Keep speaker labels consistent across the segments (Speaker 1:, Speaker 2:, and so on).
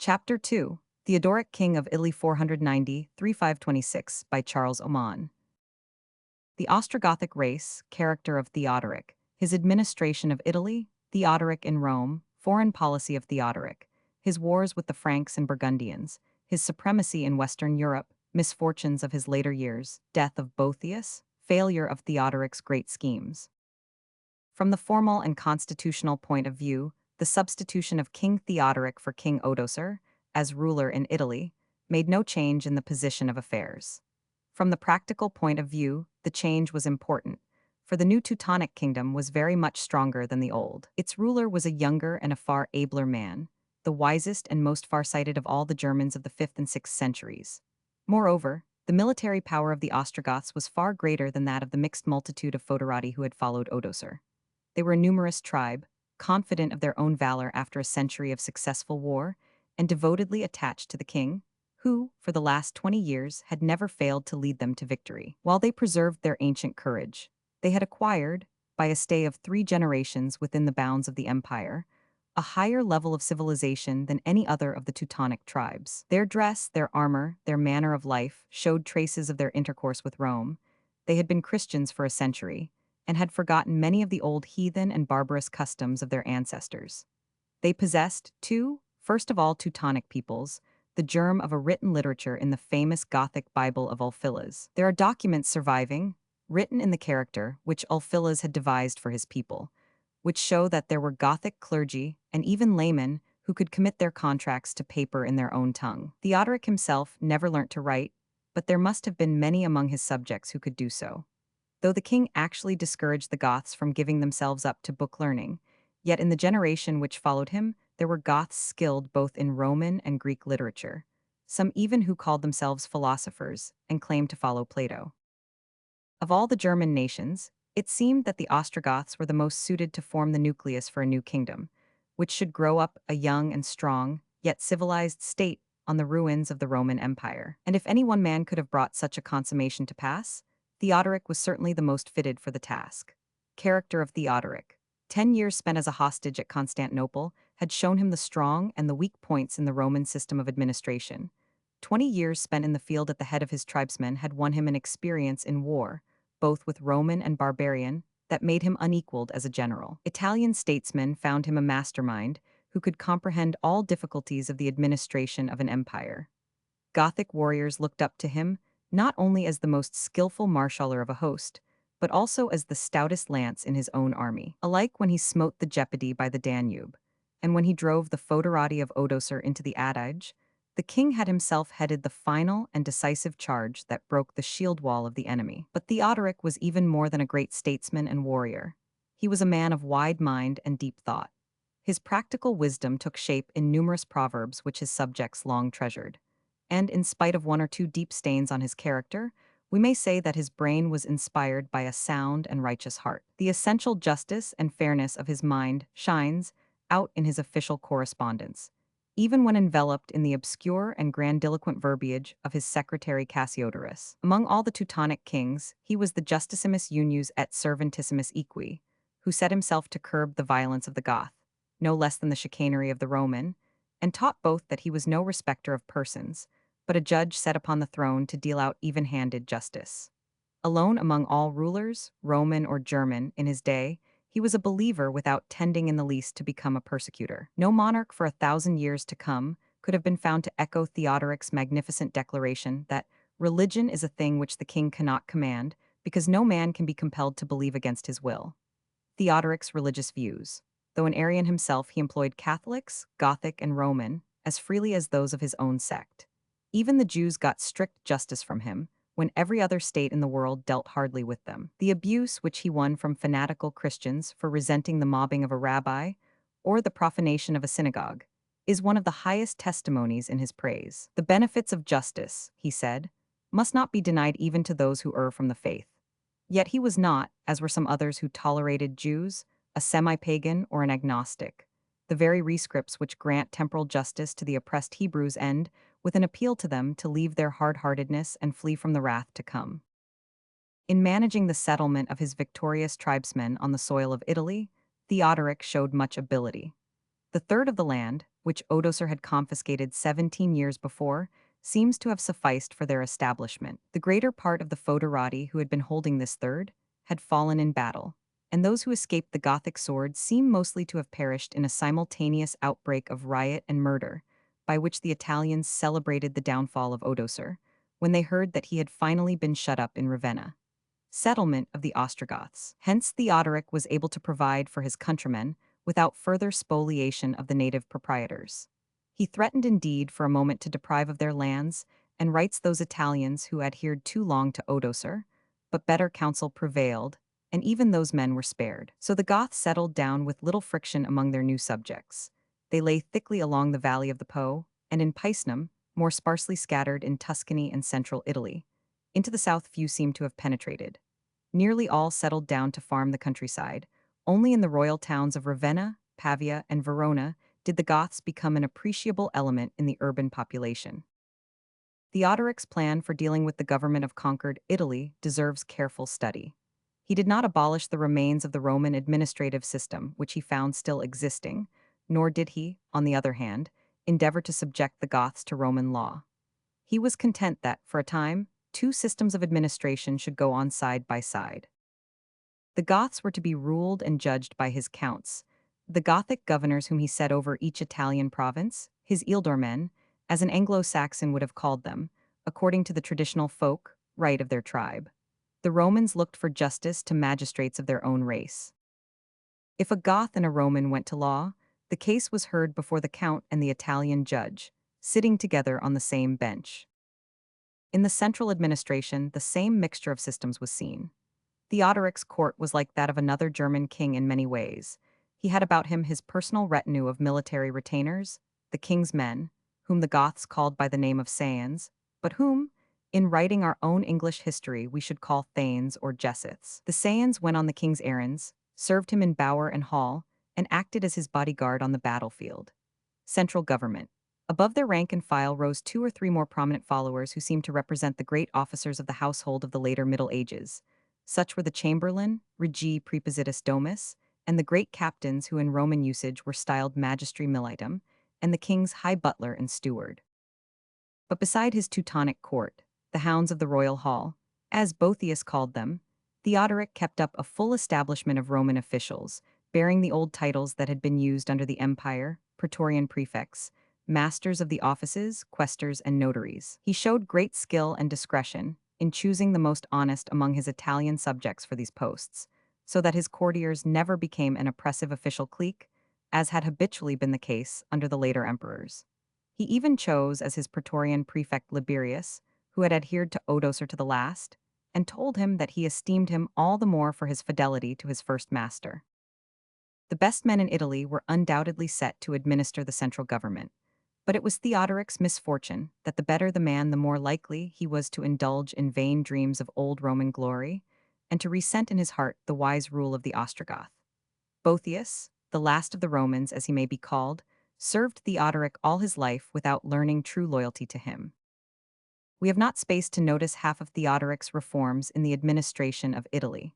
Speaker 1: Chapter 2, Theodoric, King of Italy 490-3526 by Charles Oman. The Ostrogothic race, character of Theodoric, his administration of Italy, Theodoric in Rome, foreign policy of Theodoric, his wars with the Franks and Burgundians, his supremacy in Western Europe, misfortunes of his later years, death of Boethius, failure of Theodoric's great schemes. From the formal and constitutional point of view, the substitution of King Theodoric for King Odoacer, as ruler in Italy, made no change in the position of affairs. From the practical point of view, the change was important, for the new Teutonic kingdom was very much stronger than the old. Its ruler was a younger and a far abler man, the wisest and most far-sighted of all the Germans of the 5th and 6th centuries. Moreover, the military power of the Ostrogoths was far greater than that of the mixed multitude of foederati who had followed Odoacer. They were a numerous tribe, confident of their own valor after a century of successful war, and devotedly attached to the king, who, for the last 20 years, had never failed to lead them to victory. While they preserved their ancient courage, they had acquired, by a stay of 3 generations within the bounds of the empire, a higher level of civilization than any other of the Teutonic tribes. Their dress, their armor, their manner of life showed traces of their intercourse with Rome. They had been Christians for a century, and had forgotten many of the old heathen and barbarous customs of their ancestors. They possessed, too, first of all Teutonic peoples, the germ of a written literature in the famous Gothic Bible of Ulfilas. There are documents surviving, written in the character which Ulfilas had devised for his people, which show that there were Gothic clergy and even laymen who could commit their contracts to paper in their own tongue. Theodoric himself never learnt to write, but there must have been many among his subjects who could do so. Though the king actually discouraged the Goths from giving themselves up to book learning, yet in the generation which followed him, there were Goths skilled both in Roman and Greek literature, some even who called themselves philosophers and claimed to follow Plato. Of all the German nations, it seemed that the Ostrogoths were the most suited to form the nucleus for a new kingdom, which should grow up a young and strong, yet civilized state on the ruins of the Roman Empire. And if any one man could have brought such a consummation to pass, Theodoric was certainly the most fitted for the task. Character of Theodoric. 10 years spent as a hostage at Constantinople had shown him the strong and the weak points in the Roman system of administration. 20 years spent in the field at the head of his tribesmen had won him an experience in war, both with Roman and barbarian, that made him unequaled as a general. Italian statesmen found him a mastermind who could comprehend all difficulties of the administration of an empire. Gothic warriors looked up to him, not only as the most skillful marshaller of a host, but also as the stoutest lance in his own army. Alike when he smote the Gepidi by the Danube, and when he drove the foederati of Odoacer into the Adige, the king had himself headed the final and decisive charge that broke the shield wall of the enemy. But Theodoric was even more than a great statesman and warrior. He was a man of wide mind and deep thought. His practical wisdom took shape in numerous proverbs which his subjects long treasured. And in spite of 1 or 2 deep stains on his character, we may say that his brain was inspired by a sound and righteous heart. The essential justice and fairness of his mind shines out in his official correspondence, even when enveloped in the obscure and grandiloquent verbiage of his secretary Cassiodorus. Among all the Teutonic kings, he was the justissimus unius et servantissimus equi, who set himself to curb the violence of the Goth, no less than the chicanery of the Roman, and taught both that he was no respecter of persons, but a judge set upon the throne to deal out even-handed justice. Alone among all rulers, Roman or German, in his day, he was a believer without tending in the least to become a persecutor. No monarch for 1,000 years to come could have been found to echo Theodoric's magnificent declaration that religion is a thing which the king cannot command, because no man can be compelled to believe against his will. Theodoric's religious views. Though an Arian himself, he employed Catholics, Gothic, and Roman as freely as those of his own sect. Even the Jews got strict justice from him, when every other state in the world dealt hardly with them. The abuse which he won from fanatical Christians for resenting the mobbing of a rabbi, or the profanation of a synagogue, is one of the highest testimonies in his praise. The benefits of justice, he said, must not be denied even to those who err from the faith. Yet he was not, as were some others who tolerated Jews, a semi-pagan or an agnostic. The very rescripts which grant temporal justice to the oppressed Hebrews end with an appeal to them to leave their hard-heartedness and flee from the wrath to come. In managing the settlement of his victorious tribesmen on the soil of Italy, Theodoric showed much ability. The third of the land, which Odoacer had confiscated 17 years before, seems to have sufficed for their establishment. The greater part of the foederati who had been holding this third had fallen in battle, and those who escaped the Gothic sword seem mostly to have perished in a simultaneous outbreak of riot and murder, by which the Italians celebrated the downfall of Odoacer, when they heard that he had finally been shut up in Ravenna, settlement of the Ostrogoths. Hence Theodoric was able to provide for his countrymen without further spoliation of the native proprietors. He threatened indeed for a moment to deprive of their lands and rights those Italians who adhered too long to Odoacer, but better counsel prevailed, and even those men were spared. So the Goths settled down with little friction among their new subjects. They lay thickly along the valley of the Po, and in Picenum, more sparsely scattered in Tuscany and central Italy. Into the south few seem to have penetrated. Nearly all settled down to farm the countryside. Only in the royal towns of Ravenna, Pavia, and Verona did the Goths become an appreciable element in the urban population. Theodoric's plan for dealing with the government of conquered Italy deserves careful study. He did not abolish the remains of the Roman administrative system, which he found still existing, nor did he, on the other hand, endeavor to subject the Goths to Roman law. He was content that, for a time, two systems of administration should go on side by side. The Goths were to be ruled and judged by his counts, the Gothic governors whom he set over each Italian province, his ealdormen, as an Anglo-Saxon would have called them, according to the traditional folk right of their tribe. The Romans looked for justice to magistrates of their own race. If a Goth and a Roman went to law, the case was heard before the count and the Italian judge, sitting together on the same bench. In the central administration, the same mixture of systems was seen. Theodoric's court was like that of another German king in many ways. He had about him his personal retinue of military retainers, the king's men, whom the Goths called by the name of Saeans, but whom, in writing our own English history, we should call Thanes or Jesseths. The Saeans went on the king's errands, served him in bower and hall, and acted as his bodyguard on the battlefield. Central government. Above their rank and file rose two or three more prominent followers who seemed to represent the great officers of the household of the later Middle Ages. Such were the chamberlain, regi prepositus domus, and the great captains who in Roman usage were styled magistri militum, and the king's high butler and steward. But beside his Teutonic court, the hounds of the royal hall, as Boethius called them, Theodoric kept up a full establishment of Roman officials, bearing the old titles that had been used under the empire, praetorian prefects, masters of the offices, quaestors, and notaries. He showed great skill and discretion in choosing the most honest among his Italian subjects for these posts, so that his courtiers never became an oppressive official clique, as had habitually been the case under the later emperors. He even chose as his praetorian prefect Liberius, who had adhered to Odoacer to the last, and told him that he esteemed him all the more for his fidelity to his first master. The best men in Italy were undoubtedly set to administer the central government, but it was Theodoric's misfortune that the better the man, the more likely he was to indulge in vain dreams of old Roman glory, and to resent in his heart the wise rule of the Ostrogoth. Boethius, the last of the Romans as he may be called, served Theodoric all his life without learning true loyalty to him. We have not space to notice half of Theodoric's reforms in the administration of Italy.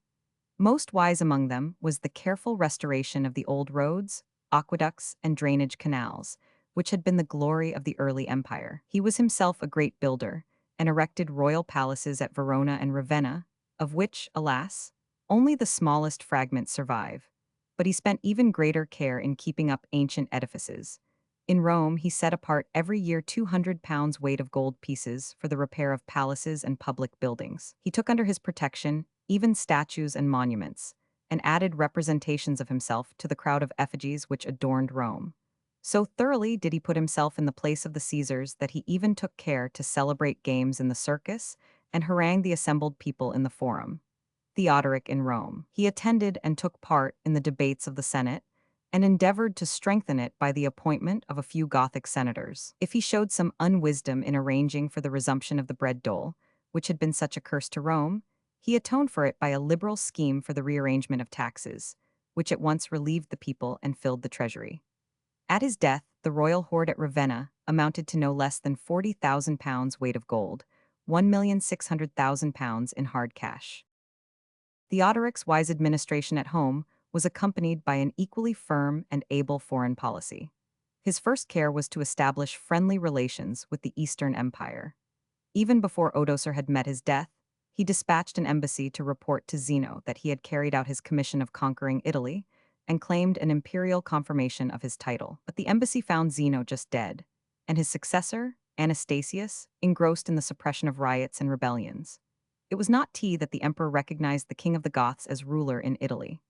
Speaker 1: Most wise among them was the careful restoration of the old roads, aqueducts, and drainage canals, which had been the glory of the early empire. He was himself a great builder, and erected royal palaces at Verona and Ravenna, of which, alas, only the smallest fragments survive. But he spent even greater care in keeping up ancient edifices. In Rome, he set apart every year 200 pounds weight of gold pieces for the repair of palaces and public buildings. He took under his protection even statues and monuments, and added representations of himself to the crowd of effigies which adorned Rome. So thoroughly did he put himself in the place of the Caesars that he even took care to celebrate games in the circus and harangue the assembled people in the forum. Theodoric in Rome. He attended and took part in the debates of the Senate, and endeavored to strengthen it by the appointment of a few Gothic senators. If he showed some unwisdom in arranging for the resumption of the bread dole, which had been such a curse to Rome, he atoned for it by a liberal scheme for the rearrangement of taxes, which at once relieved the people and filled the treasury. At his death, the royal hoard at Ravenna amounted to no less than 40,000 pounds weight of gold, 1,600,000 pounds in hard cash. Theodoric's wise administration at home was accompanied by an equally firm and able foreign policy. His first care was to establish friendly relations with the Eastern Empire. Even before Odoacer had met his death, he dispatched an embassy to report to Zeno that he had carried out his commission of conquering Italy and claimed an imperial confirmation of his title. But the embassy found Zeno just dead, and his successor, Anastasius, engrossed in the suppression of riots and rebellions. It was not that the emperor recognized the king of the Goths as ruler in Italy.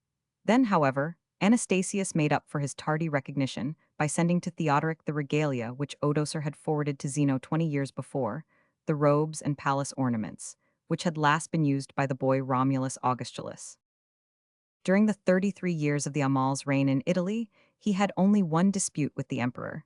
Speaker 1: Then, however, Anastasius made up for his tardy recognition by sending to Theodoric the regalia which Odoacer had forwarded to Zeno 20 years before, the robes and palace ornaments, which had last been used by the boy Romulus Augustulus. During the 33 years of the Amal's reign in Italy, he had only one dispute with the emperor.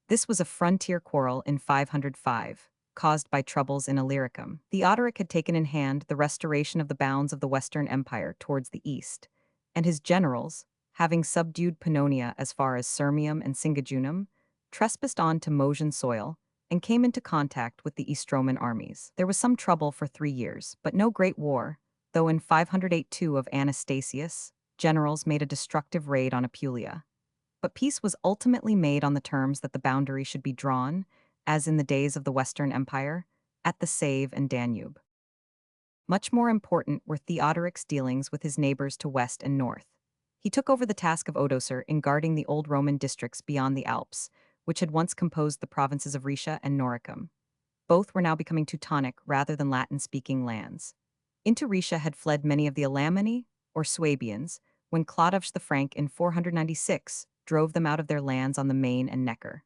Speaker 1: This was a frontier quarrel in 505, caused by troubles in Illyricum. Theodoric had taken in hand the restoration of the bounds of the Western Empire towards the east, and his generals, having subdued Pannonia as far as Sirmium and Singajunum, trespassed on to Mosian soil and came into contact with the Eastroman armies. There was some trouble for 3 years, but no great war, though in 508 of Anastasius, generals made a destructive raid on Apulia. But peace was ultimately made on the terms that the boundary should be drawn, as in the days of the Western Empire, at the Save and Danube. Much more important were Theodoric's dealings with his neighbors to west and north. He took over the task of Odoacer in guarding the old Roman districts beyond the Alps, which had once composed the provinces of Rhaetia and Noricum. Both were now becoming Teutonic rather than Latin-speaking lands. Into Rhaetia had fled many of the Alemanni, or Swabians, when Clodovs the Frank in 496 drove them out of their lands on the Main and Neckar.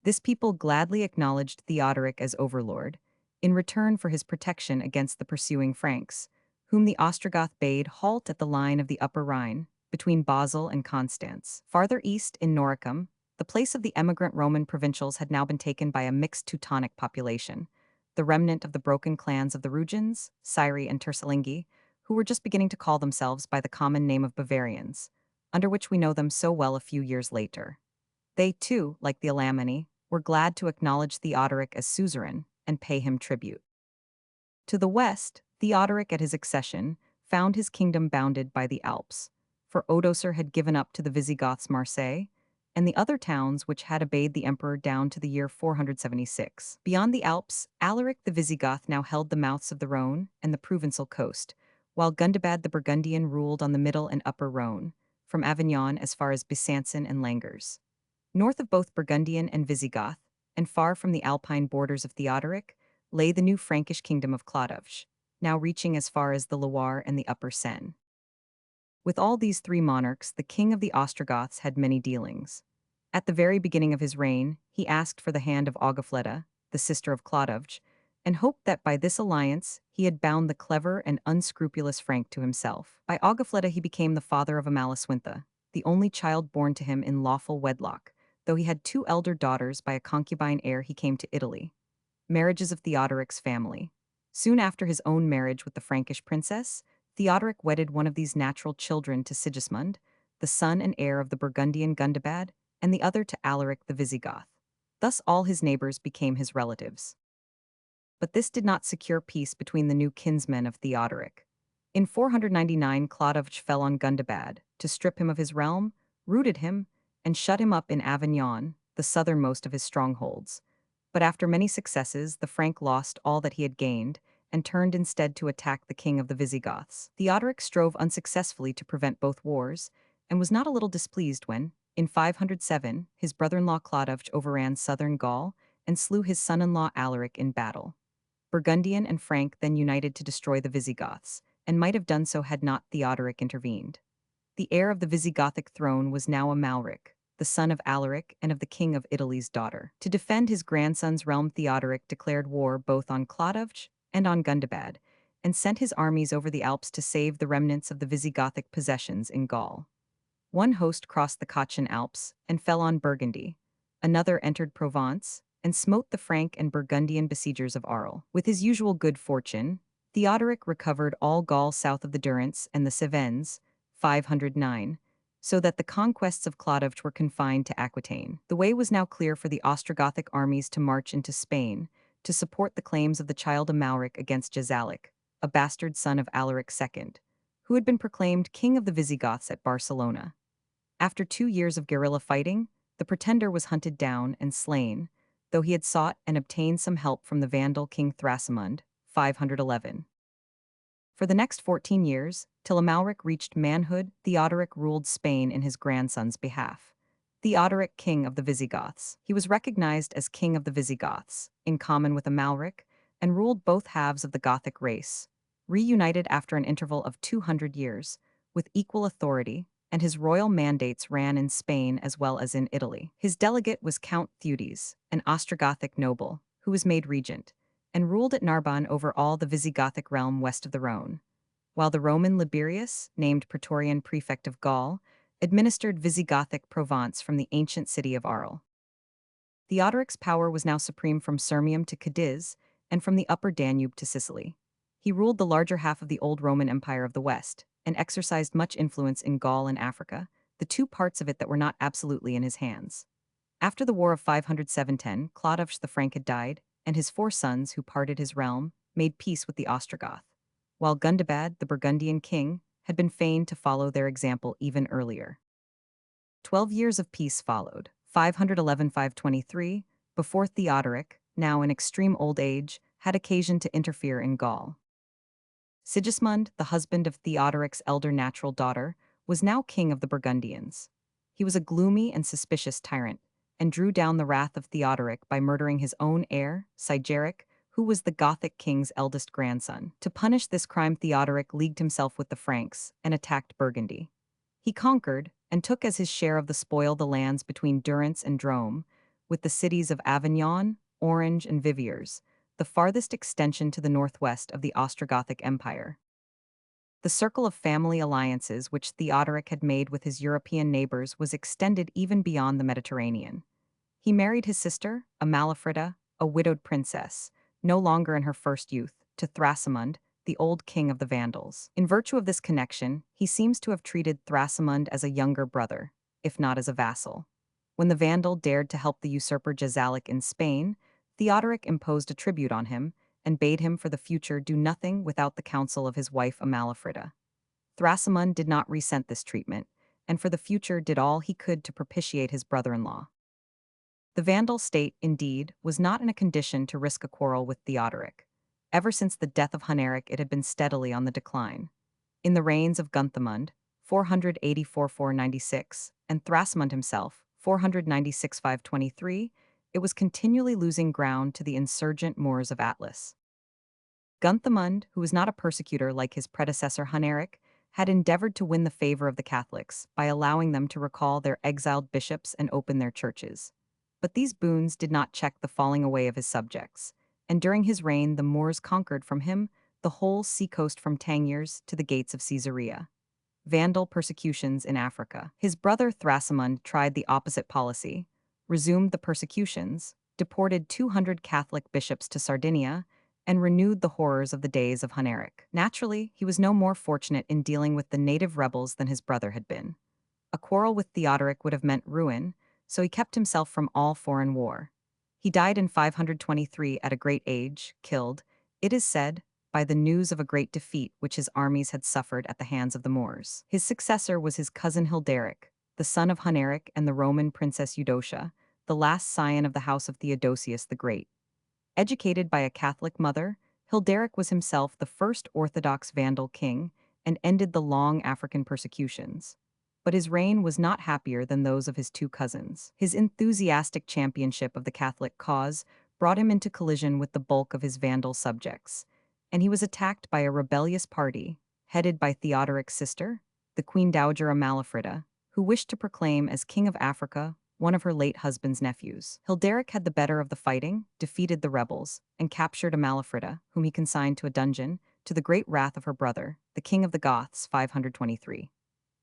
Speaker 1: This people gladly acknowledged Theodoric as overlord, in return for his protection against the pursuing Franks, whom the Ostrogoth bade halt at the line of the Upper Rhine, between Basel and Constance. Farther east, in Noricum, the place of the emigrant Roman provincials had now been taken by a mixed Teutonic population, the remnant of the broken clans of the Rugians, Syri, and Tersalingi, who were just beginning to call themselves by the common name of Bavarians, under which we know them so well a few years later. They, too, like the Alemanni, were glad to acknowledge Theodoric as suzerain and pay him tribute. To the west, Theodoric at his accession found his kingdom bounded by the Alps, for Odoacer had given up to the Visigoths Marseille, and the other towns which had obeyed the emperor down to the year 476. Beyond the Alps, Alaric the Visigoth now held the mouths of the Rhone and the Provençal coast, while Gundobad the Burgundian ruled on the middle and upper Rhone, from Avignon as far as Besancon and Langres. North of both Burgundian and Visigoth, and far from the alpine borders of Theodoric, lay the new Frankish kingdom of Clodovs, now reaching as far as the Loire and the upper Seine. With all these three monarchs, the king of the Ostrogoths had many dealings. At the very beginning of his reign, he asked for the hand of Augafleda, the sister of Clodovs, and hoped that by this alliance he had bound the clever and unscrupulous Frank to himself. By Augafleda he became the father of Amalasuintha, the only child born to him in lawful wedlock, though he had 2 elder daughters by a concubine ere he came to Italy. Marriages of Theodoric's family. Soon after his own marriage with the Frankish princess, Theodoric wedded one of these natural children to Sigismund, the son and heir of the Burgundian Gundobad, and the other to Alaric the Visigoth. Thus all his neighbors became his relatives. But this did not secure peace between the new kinsmen of Theodoric. In 499 Clodovs fell on Gundobad, to strip him of his realm, routed him, and shut him up in Avignon, the southernmost of his strongholds. But after many successes, the Frank lost all that he had gained, and turned instead to attack the king of the Visigoths. Theodoric strove unsuccessfully to prevent both wars, and was not a little displeased when, in 507, his brother-in-law Clodovs overran southern Gaul and slew his son-in-law Alaric in battle. Burgundian and Frank then united to destroy the Visigoths, and might have done so had not Theodoric intervened. The heir of the Visigothic throne was now Amalric, the son of Alaric and of the king of Italy's daughter. To defend his grandson's realm, Theodoric declared war both on Clodovs and on Gundobad, and sent his armies over the Alps to save the remnants of the Visigothic possessions in Gaul. One host crossed the Cottian Alps and fell on Burgundy. Another entered Provence and smote the Frank and Burgundian besiegers of Arles. With his usual good fortune, Theodoric recovered all Gaul south of the Durance and the Cevennes, 509, so that the conquests of Clodovs were confined to Aquitaine. The way was now clear for the Ostrogothic armies to march into Spain, to support the claims of the child Amalric against Jezalic, a bastard son of Alaric II, who had been proclaimed king of the Visigoths at Barcelona. After 2 years of guerrilla fighting, The pretender was hunted down and slain, though he had sought and obtained some help from the Vandal king Thrasimund, 511. For the next 14 years, till Amalric reached manhood, Theodoric ruled Spain in his grandson's behalf. Theodoric, king of the Visigoths. He was recognized as king of the Visigoths, in common with Amalric, and ruled both halves of the Gothic race, reunited after an interval of 200 years, with equal authority, and his royal mandates ran in Spain as well as in Italy. His delegate was Count Theudis, an Ostrogothic noble, who was made regent, and ruled at Narbonne over all the Visigothic realm west of the Rhone, while the Roman Liberius, named Praetorian Prefect of Gaul, administered Visigothic Provence from the ancient city of Arles. Theodoric's power was now supreme from Sirmium to Cadiz, and from the upper Danube to Sicily. He ruled the larger half of the old Roman Empire of the West, and exercised much influence in Gaul and Africa, the two parts of it that were not absolutely in his hands. After the War of 507, Clodovs the Frank had died, and his four sons, who parted his realm, made peace with the Ostrogoth, while Gundobad, the Burgundian king, had been fain to follow their example even earlier. 12 years of peace followed, 511–523, before Theodoric, now in extreme old age, had occasion to interfere in Gaul. Sigismund, the husband of Theodoric's elder natural daughter, was now king of the Burgundians. He was a gloomy and suspicious tyrant, and drew down the wrath of Theodoric by murdering his own heir, Sigeric, who was the Gothic king's eldest grandson. To punish this crime, Theodoric leagued himself with the Franks and attacked Burgundy. He conquered, and took as his share of the spoil the lands between Durance and Drôme, with the cities of Avignon, Orange, and Viviers, the farthest extension to the northwest of the Ostrogothic Empire. The circle of family alliances which Theodoric had made with his European neighbors was extended even beyond the Mediterranean. He married his sister, Amalfrida, a widowed princess, no longer in her first youth, to Thrasimund, the old king of the Vandals. In virtue of this connection, he seems to have treated Thrasimund as a younger brother, if not as a vassal. When the Vandal dared to help the usurper Jazalic in Spain, Theodoric imposed a tribute on him and bade him for the future do nothing without the counsel of his wife Amalfrida. Thrasimund did not resent this treatment, and for the future did all he could to propitiate his brother-in-law. The Vandal state, indeed, was not in a condition to risk a quarrel with Theodoric. Ever since the death of Huneric, it had been steadily on the decline. In the reigns of Gunthamund, 484–496, and Thrasimund himself, 496–523, it was continually losing ground to the insurgent Moors of Atlas. Gunthamund, who was not a persecutor like his predecessor Huneric, had endeavored to win the favor of the Catholics by allowing them to recall their exiled bishops and open their churches. But these boons did not check the falling away of his subjects, and during his reign the Moors conquered from him the whole seacoast from Tangiers to the gates of Caesarea. Vandal persecutions in Africa. His brother Thrasimund tried the opposite policy, resumed the persecutions, deported 200 Catholic bishops to Sardinia, and renewed the horrors of the days of Huneric. Naturally, he was no more fortunate in dealing with the native rebels than his brother had been. A quarrel with Theodoric would have meant ruin, so he kept himself from all foreign war. He died in 523 at a great age, killed, it is said, by the news of a great defeat which his armies had suffered at the hands of the Moors. His successor was his cousin Hilderic, the son of Huneric and the Roman princess Eudocia, the last scion of the house of Theodosius the Great. Educated by a Catholic mother, Hilderic was himself the first Orthodox Vandal king and ended the long African persecutions. But his reign was not happier than those of his two cousins. His enthusiastic championship of the Catholic cause brought him into collision with the bulk of his Vandal subjects, and he was attacked by a rebellious party, headed by Theodoric's sister, the Queen Dowager Amalfrida, who wished to proclaim as King of Africa one of her late husband's nephews. Hilderic had the better of the fighting, defeated the rebels, and captured Amalfrida, whom he consigned to a dungeon, to the great wrath of her brother, the King of the Goths, 523.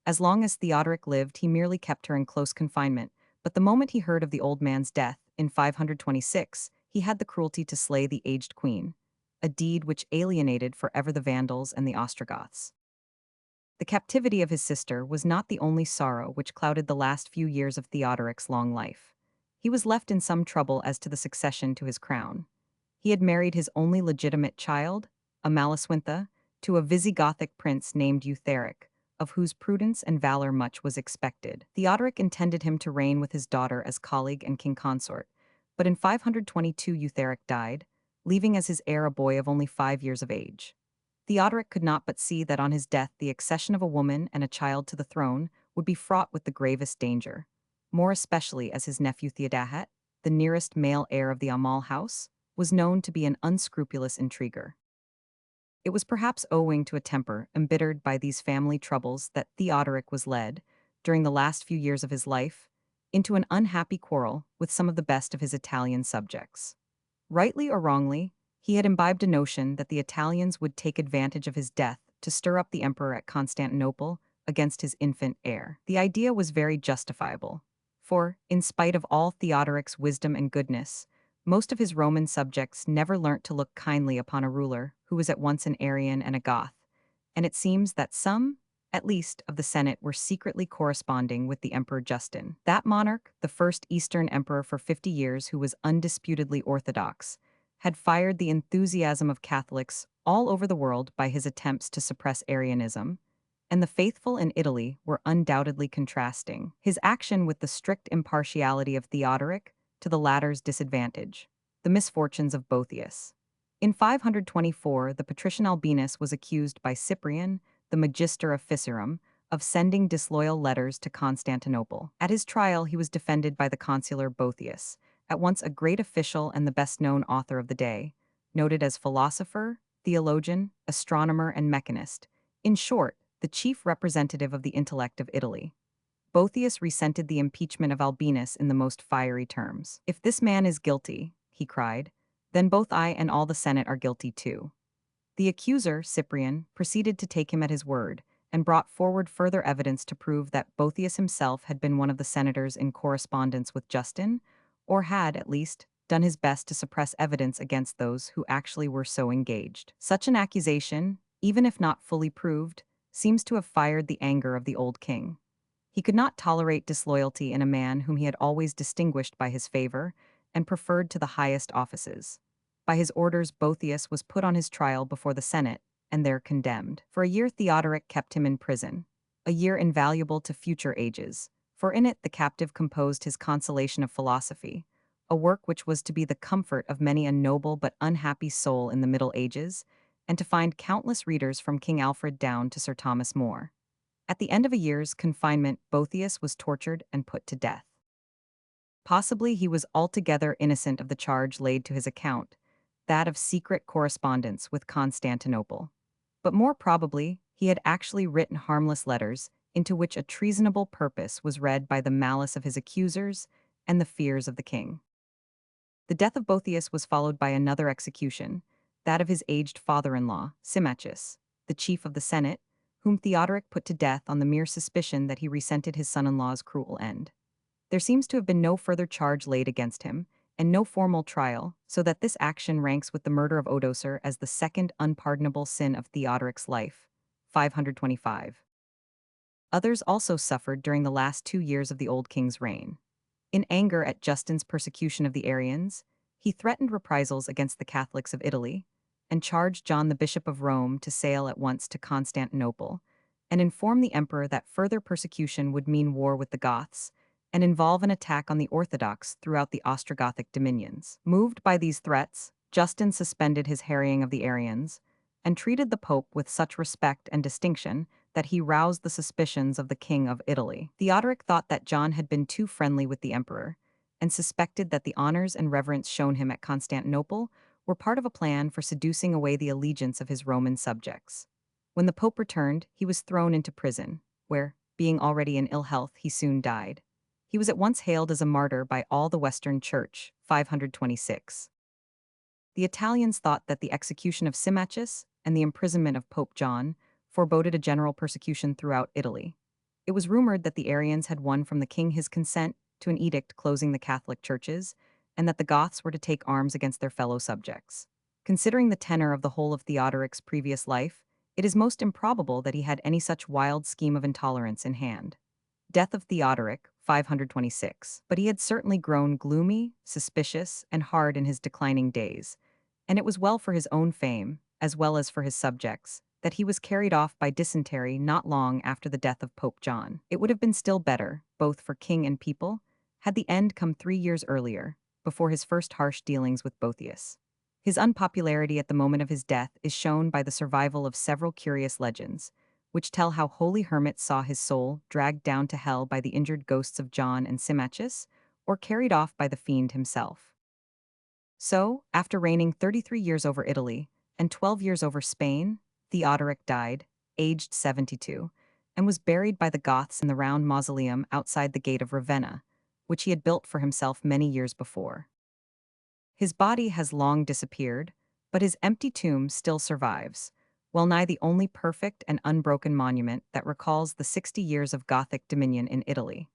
Speaker 1: As long as Theodoric lived, he merely kept her in close confinement, but the moment he heard of the old man's death, in 526, he had the cruelty to slay the aged queen, a deed which alienated forever the Vandals and the Ostrogoths. The captivity of his sister was not the only sorrow which clouded the last few years of Theodoric's long life. He was left in some trouble as to the succession to his crown. He had married his only legitimate child, Amalasuintha, to a Visigothic prince named Eutharic, of whose prudence and valor much was expected. Theodoric intended him to reign with his daughter as colleague and king consort, but in 522 Eutharic died, leaving as his heir a boy of only 5 years of age. Theodoric could not but see that on his death the accession of a woman and a child to the throne would be fraught with the gravest danger, more especially as his nephew Theodahat, the nearest male heir of the Amal house, was known to be an unscrupulous intriguer. It was perhaps owing to a temper embittered by these family troubles that Theodoric was led, during the last few years of his life, into an unhappy quarrel with some of the best of his Italian subjects. Rightly or wrongly, he had imbibed a notion that the Italians would take advantage of his death to stir up the emperor at Constantinople against his infant heir. The idea was very justifiable, for, in spite of all Theodoric's wisdom and goodness, most of his Roman subjects never learnt to look kindly upon a ruler who was at once an Arian and a Goth, and it seems that some, at least, of the Senate were secretly corresponding with the Emperor Justin. That monarch, the first Eastern emperor for 50 years who was undisputedly orthodox, had fired the enthusiasm of Catholics all over the world by his attempts to suppress Arianism, and the faithful in Italy were undoubtedly contrasting his action with the strict impartiality of Theodoric to the latter's disadvantage, the misfortunes of Boethius. In 524, the patrician Albinus was accused by Cyprian, the magister of Ficirum, of sending disloyal letters to Constantinople. At his trial, he was defended by the consular Boethius, at once a great official and the best-known author of the day, noted as philosopher, theologian, astronomer, and mechanist, in short, the chief representative of the intellect of Italy. Boethius resented the impeachment of Albinus in the most fiery terms. "If this man is guilty," he cried, "then both I and all the Senate are guilty too." The accuser, Cyprian, proceeded to take him at his word, and brought forward further evidence to prove that Boethius himself had been one of the senators in correspondence with Justin, or had, at least, done his best to suppress evidence against those who actually were so engaged. Such an accusation, even if not fully proved, seems to have fired the anger of the old king. He could not tolerate disloyalty in a man whom he had always distinguished by his favor and preferred to the highest offices. By his orders, Boethius was put on his trial before the Senate, and there condemned. For a year Theodoric kept him in prison, a year invaluable to future ages, for in it the captive composed his Consolation of Philosophy, a work which was to be the comfort of many a noble but unhappy soul in the Middle Ages, and to find countless readers from King Alfred down to Sir Thomas More. At the end of a year's confinement, Boethius was tortured and put to death. Possibly he was altogether innocent of the charge laid to his account, that of secret correspondence with Constantinople. But more probably, he had actually written harmless letters into which a treasonable purpose was read by the malice of his accusers and the fears of the king. The death of Boethius was followed by another execution, that of his aged father-in-law, Symmachus, the chief of the Senate, whom Theodoric put to death on the mere suspicion that he resented his son-in-law's cruel end. There seems to have been no further charge laid against him, and no formal trial, so that this action ranks with the murder of Odoacer as the second unpardonable sin of Theodoric's life, 525. Others also suffered during the last 2 years of the old king's reign. In anger at Justin's persecution of the Arians, he threatened reprisals against the Catholics of Italy, and charged John the Bishop of Rome to sail at once to Constantinople, and inform the emperor that further persecution would mean war with the Goths, and involve an attack on the Orthodox throughout the Ostrogothic dominions. Moved by these threats, Justin suspended his harrying of the Arians, and treated the Pope with such respect and distinction that he roused the suspicions of the King of Italy. Theodoric thought that John had been too friendly with the emperor, and suspected that the honors and reverence shown him at Constantinople were part of a plan for seducing away the allegiance of his Roman subjects. When the Pope returned, he was thrown into prison, where, being already in ill health, he soon died. He was at once hailed as a martyr by all the Western Church, 526. The Italians thought that the execution of Symmachus and the imprisonment of Pope John foreboded a general persecution throughout Italy. It was rumored that the Arians had won from the king his consent to an edict closing the Catholic churches, and that the Goths were to take arms against their fellow subjects. Considering the tenor of the whole of Theodoric's previous life, it is most improbable that he had any such wild scheme of intolerance in hand. Death of Theodoric, 526. But he had certainly grown gloomy, suspicious, and hard in his declining days, and it was well for his own fame, as well as for his subjects, that he was carried off by dysentery not long after the death of Pope John. It would have been still better, both for king and people, had the end come 3 years earlier, before his first harsh dealings with Boethius. His unpopularity at the moment of his death is shown by the survival of several curious legends, which tell how holy hermits saw his soul dragged down to hell by the injured ghosts of John and Symmachus, or carried off by the fiend himself. So, after reigning 33 years over Italy and 12 years over Spain, Theodoric died, aged 72, and was buried by the Goths in the round mausoleum outside the gate of Ravenna, which he had built for himself many years before. His body has long disappeared, but his empty tomb still survives, well nigh the only perfect and unbroken monument that recalls the 60 years of Gothic dominion in Italy.